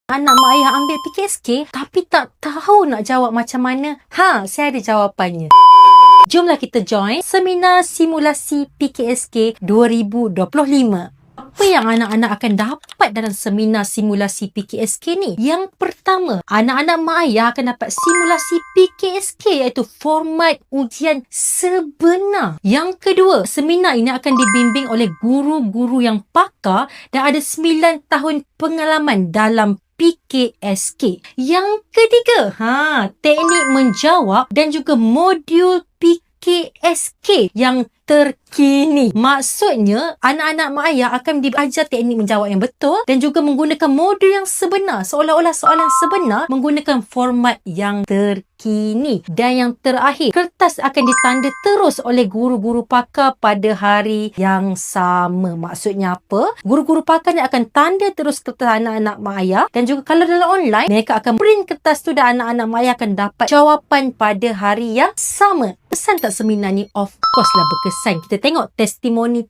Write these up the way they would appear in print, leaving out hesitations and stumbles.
Anak mak ayah ambil PKSK tapi tak tahu nak jawab macam mana. Saya ada jawapannya. Jomlah kita join seminar simulasi PKSK 2025. Apa yang anak-anak akan dapat dalam seminar simulasi PKSK ni? Yang pertama, anak-anak mak ayah akan dapat simulasi PKSK iaitu format ujian sebenar. Yang kedua, seminar ini akan dibimbing oleh guru-guru yang pakar dan ada 9 tahun pengalaman dalam PKSK. Yang ketiga, teknik menjawab dan juga modul PKSK yang terkini. Maksudnya, anak-anak mak ayah akan diajar teknik menjawab yang betul dan juga menggunakan modul yang sebenar. Seolah-olah soalan sebenar menggunakan format yang terkini. Dan yang terakhir, kertas akan ditanda terus oleh guru-guru pakar pada hari yang sama. Maksudnya apa? Guru-guru pakar ni akan tanda terus kertas anak-anak mak ayah dan juga kalau dalam online, mereka akan print kertas tu dan anak-anak mak ayah akan dapat jawapan pada hari yang sama. Pesan tak seminar ni? Of course lah berkesan. Kita tengok testimoni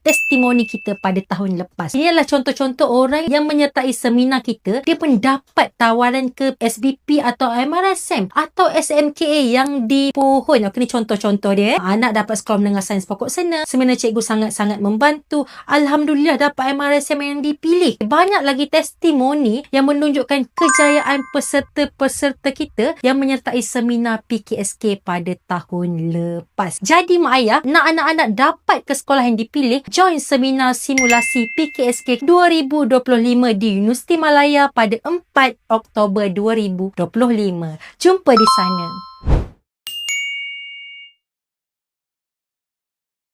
kita pada tahun lepas. Ini adalah contoh-contoh orang yang menyertai seminar kita. Dia pun dapat tawaran ke SBP atau MRSM atau SMKA yang dipohon. Ini contoh-contoh dia. Anak dapat sekolah menengah sains pokok sena. Seminar cikgu sangat-sangat membantu. Alhamdulillah dapat MRSM yang dipilih. Banyak lagi testimoni yang menunjukkan kejayaan peserta-peserta kita yang menyertai seminar PKSK pada tahun lepas. Jadi mak ayah, nak anak-anak dapat ke sekolah yang dipilih, join seminar simulasi PKSK 2025 di Universiti Malaya pada 4 Oktober 2025. Jumpa di sana.